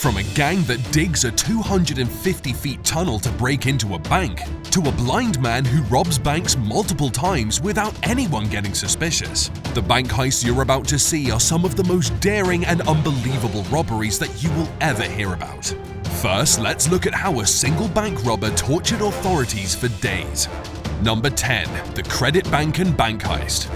From a gang that digs a 250-feet tunnel to break into a bank, to a blind man who robs banks multiple times without anyone getting suspicious. The bank heists you're about to see are some of the most daring and unbelievable robberies that you will ever hear about. First, let's look at how a single bank robber tortured authorities for days. Number 10. The Credit Bank and Bank Heist.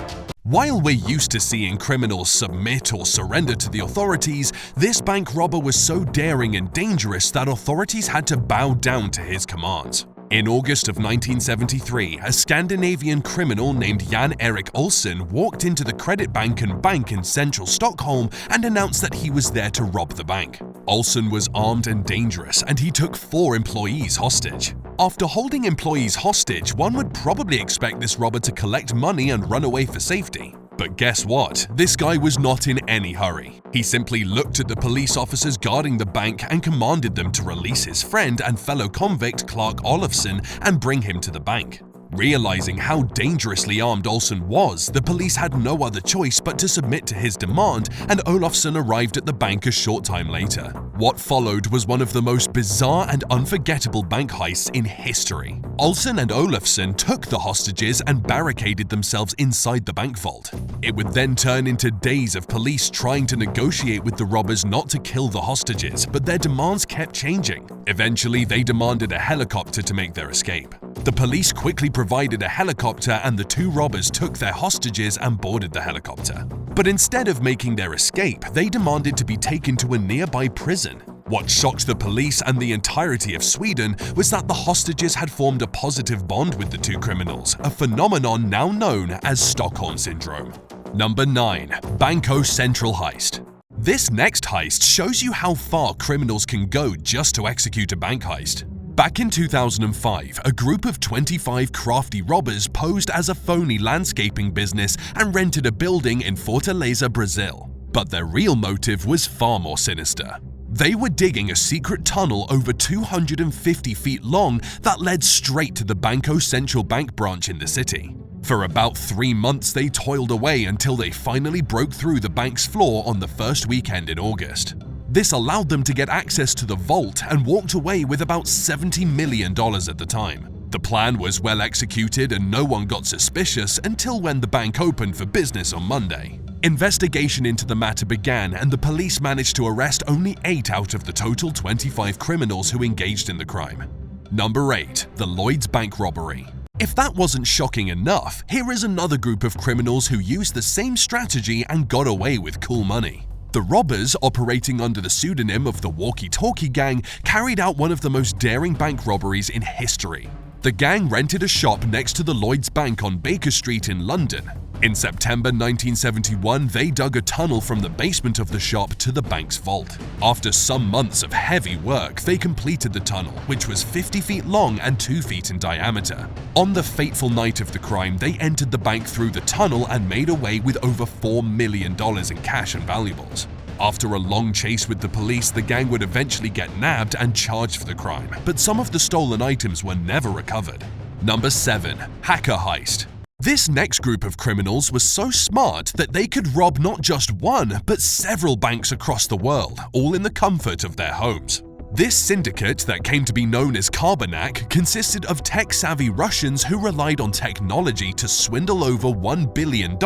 While we're used to seeing criminals submit or surrender to the authorities, this bank robber was so daring and dangerous that authorities had to bow down to his commands. In August of 1973, a Scandinavian criminal named Jan Erik Olsson walked into the Credit Bank and Bank in central Stockholm and announced that he was there to rob the bank. Olsson was armed and dangerous, and he took 4 employees hostage. After holding employees hostage, one would probably expect this robber to collect money and run away for safety. But guess what? This guy was not in any hurry. He simply looked at the police officers guarding the bank and commanded them to release his friend and fellow convict Clark Olofsson and bring him to the bank. Realizing how dangerously armed Olsson was, the police had no other choice but to submit to his demand, and Olofsson arrived at the bank a short time later. What followed was one of the most bizarre and unforgettable bank heists in history. Olsson and Olofsson took the hostages and barricaded themselves inside the bank vault. It would then turn into days of police trying to negotiate with the robbers not to kill the hostages, but their demands kept changing. Eventually, they demanded a helicopter to make their escape. The police quickly provided a helicopter, and the 2 robbers took their hostages and boarded the helicopter. But instead of making their escape, they demanded to be taken to a nearby prison. What shocked the police and the entirety of Sweden was that the hostages had formed a positive bond with the 2 criminals, a phenomenon now known as Stockholm Syndrome. Number 9. Banco Central Heist. This next heist shows you how far criminals can go just to execute a bank heist. Back in 2005, a group of 25 crafty robbers posed as a phony landscaping business and rented a building in Fortaleza, Brazil. But their real motive was far more sinister. They were digging a secret tunnel over 250 feet long that led straight to the Banco Central Bank branch in the city. For about 3 months, they toiled away until they finally broke through the bank's floor on the first weekend in August. This allowed them to get access to the vault and walked away with about $70 million at the time. The plan was well executed and no one got suspicious until when the bank opened for business on Monday. Investigation into the matter began, and the police managed to arrest only 8 out of the total 25 criminals who engaged in the crime. Number 8. The Lloyds Bank Robbery. If that wasn't shocking enough, here is another group of criminals who used the same strategy and got away with cool money. The robbers, operating under the pseudonym of the Walkie Talkie Gang, carried out one of the most daring bank robberies in history. The gang rented a shop next to the Lloyds Bank on Baker Street in London. In September 1971, they dug a tunnel from the basement of the shop to the bank's vault. After some months of heavy work, they completed the tunnel, which was 50 feet long and 2 feet in diameter. On the fateful night of the crime, they entered the bank through the tunnel and made away with over $4 million in cash and valuables. After a long chase with the police, the gang would eventually get nabbed and charged for the crime, but some of the stolen items were never recovered. Number 7. Hacker Heist. This next group of criminals was so smart that they could rob not just one, but several banks across the world, all in the comfort of their homes. This syndicate that came to be known as Carbanak consisted of tech-savvy Russians who relied on technology to swindle over $1 billion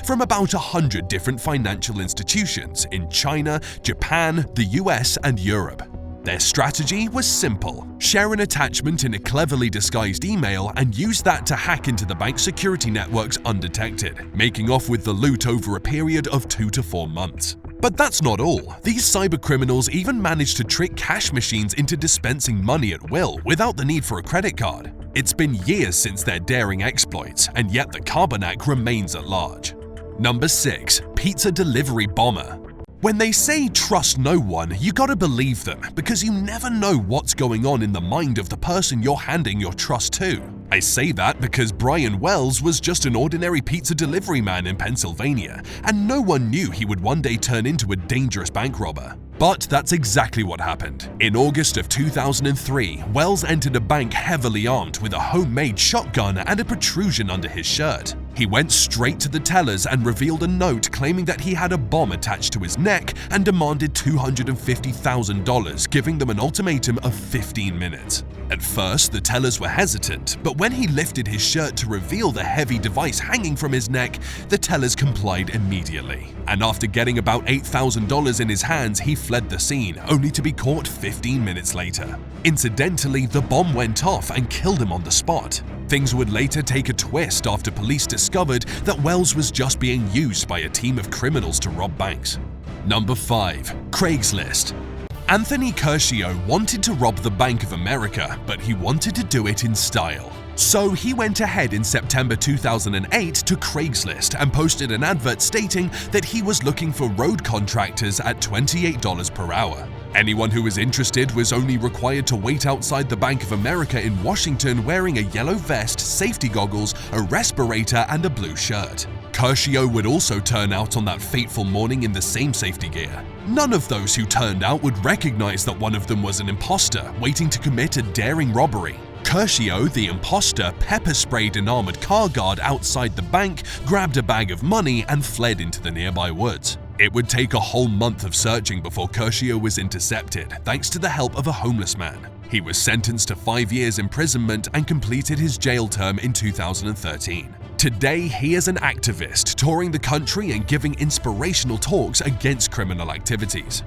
from about 100 different financial institutions in China, Japan, the US, and Europe. Their strategy was simple: share an attachment in a cleverly disguised email and use that to hack into the bank's security networks undetected, making off with the loot over a period of 2 to 4 months. But that's not all. These cybercriminals even managed to trick cash machines into dispensing money at will without the need for a credit card. It's been years since their daring exploits, and yet the Carbanak remains at large. Number 6. Pizza Delivery Bomber. When they say trust no one, you gotta believe them, because you never know what's going on in the mind of the person you're handing your trust to. I say that because Brian Wells was just an ordinary pizza delivery man in Pennsylvania, and no one knew he would one day turn into a dangerous bank robber. But that's exactly what happened. In August of 2003, Wells entered a bank heavily armed with a homemade shotgun and a protrusion under his shirt. He went straight to the tellers and revealed a note claiming that he had a bomb attached to his neck and demanded $250,000, giving them an ultimatum of 15 minutes. At first, the tellers were hesitant, but when he lifted his shirt to reveal the heavy device hanging from his neck, the tellers complied immediately. And after getting about $8,000 in his hands, he fled the scene, only to be caught 15 minutes later. Incidentally, the bomb went off and killed him on the spot. Things would later take a twist after police discovered that Wells was just being used by a team of criminals to rob banks. Number 5. Craigslist. Anthony Curcio wanted to rob the Bank of America, but he wanted to do it in style. So he went ahead in September 2008 to Craigslist and posted an advert stating that he was looking for road contractors at $28 per hour. Anyone who was interested was only required to wait outside the Bank of America in Washington wearing a yellow vest, safety goggles, a respirator, and a blue shirt. Curcio would also turn out on that fateful morning in the same safety gear. None of those who turned out would recognize that one of them was an imposter waiting to commit a daring robbery. Curcio, the imposter, pepper-sprayed an armored car guard outside the bank, grabbed a bag of money, and fled into the nearby woods. It would take a whole month of searching before Curcio was intercepted, thanks to the help of a homeless man. He was sentenced to 5 years imprisonment and completed his jail term in 2013. Today, he is an activist, touring the country and giving inspirational talks against criminal activities.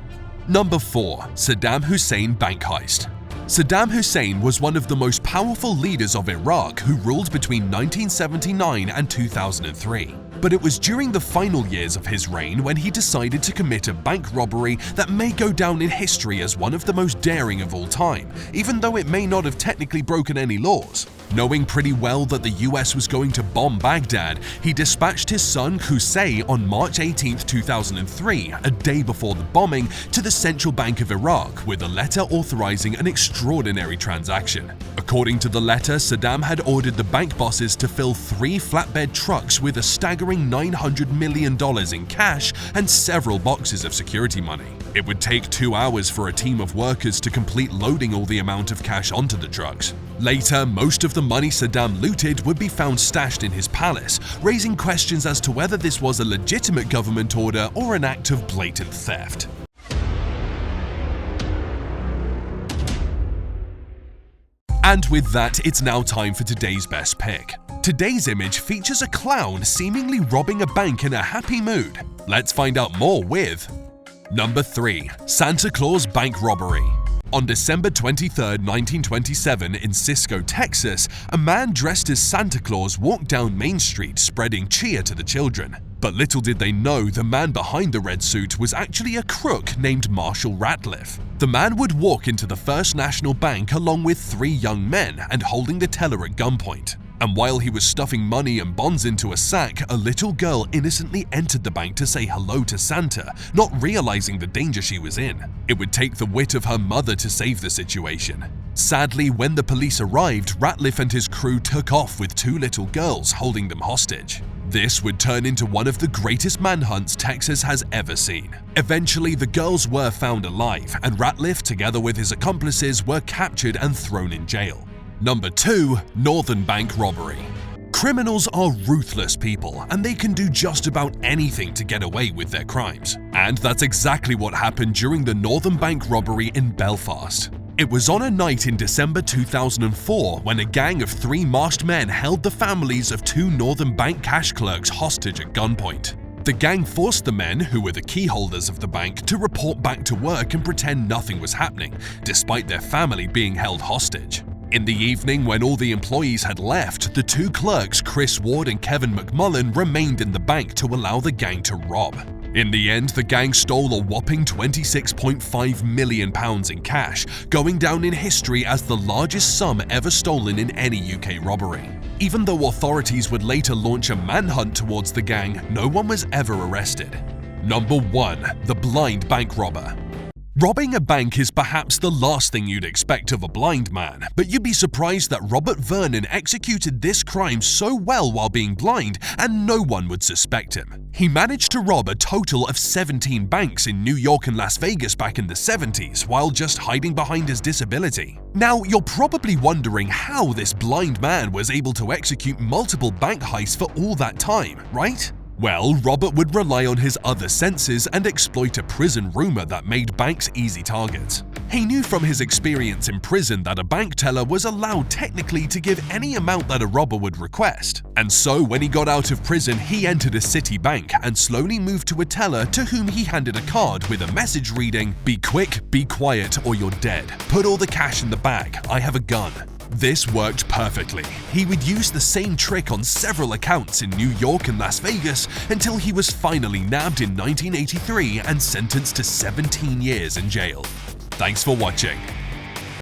Number 4. Saddam Hussein bank heist. Saddam Hussein was one of the most powerful leaders of Iraq who ruled between 1979 and 2003. But it was during the final years of his reign when he decided to commit a bank robbery that may go down in history as one of the most daring of all time, even though it may not have technically broken any laws. Knowing pretty well that the US was going to bomb Baghdad, he dispatched his son Qusay on March 18, 2003, a day before the bombing, to the Central Bank of Iraq with a letter authorizing an extraordinary transaction. According to the letter, Saddam had ordered the bank bosses to fill 3 flatbed trucks with a staggering $900 million in cash and several boxes of security money. It would take 2 hours for a team of workers to complete loading all the amount of cash onto the trucks. Later, most of the money Saddam looted would be found stashed in his palace, raising questions as to whether this was a legitimate government order or an act of blatant theft. And with that, it's now time for today's best pick. Today's image features a clown seemingly robbing a bank in a happy mood. Let's find out more with Number 3. Santa Claus bank robbery. On December 23, 1927, in Cisco, Texas, a man dressed as Santa Claus walked down Main Street spreading cheer to the children. But little did they know the man behind the red suit was actually a crook named Marshall Ratliff. The man would walk into the First National Bank along with 3 young men and holding the teller at gunpoint. And while he was stuffing money and bonds into a sack, a little girl innocently entered the bank to say hello to Santa, not realizing the danger she was in. It would take the wit of her mother to save the situation. Sadly, when the police arrived, Ratliff and his crew took off with 2 little girls, holding them hostage. This would turn into one of the greatest manhunts Texas has ever seen. Eventually, the girls were found alive, and Ratliff, together with his accomplices, were captured and thrown in jail. Number 2. Northern bank robbery. Criminals are ruthless people, and they can do just about anything to get away with their crimes. And that's exactly what happened during the Northern bank robbery in Belfast. It was on a night in December 2004 when a gang of 3 masked men held the families of 2 Northern bank cash clerks hostage at gunpoint. The gang forced the men, who were the key holders of the bank, to report back to work and pretend nothing was happening, despite their family being held hostage. In the evening, when all the employees had left, the 2 clerks, Chris Ward and Kevin McMullen, remained in the bank to allow the gang to rob. In the end, the gang stole a whopping £26.5 million in cash, going down in history as the largest sum ever stolen in any UK robbery. Even though authorities would later launch a manhunt towards the gang, no one was ever arrested. Number 1. The blind bank robber. Robbing a bank is perhaps the last thing you'd expect of a blind man, but you'd be surprised that Robert Vernon executed this crime so well while being blind and no one would suspect him. He managed to rob a total of 17 banks in New York and Las Vegas back in the 70s while just hiding behind his disability. Now, you're probably wondering how this blind man was able to execute multiple bank heists for all that time, right? Well, Robert would rely on his other senses and exploit a prison rumor that made banks easy targets. He knew from his experience in prison that a bank teller was allowed technically to give any amount that a robber would request. And so when he got out of prison, he entered a city bank and slowly moved to a teller to whom he handed a card with a message reading, "Be quick, be quiet, or you're dead. Put all the cash in the bag. I have a gun." This worked perfectly. He would use the same trick on several accounts in New York and Las Vegas until he was finally nabbed in 1983 and sentenced to 17 years in jail. Thanks for watching.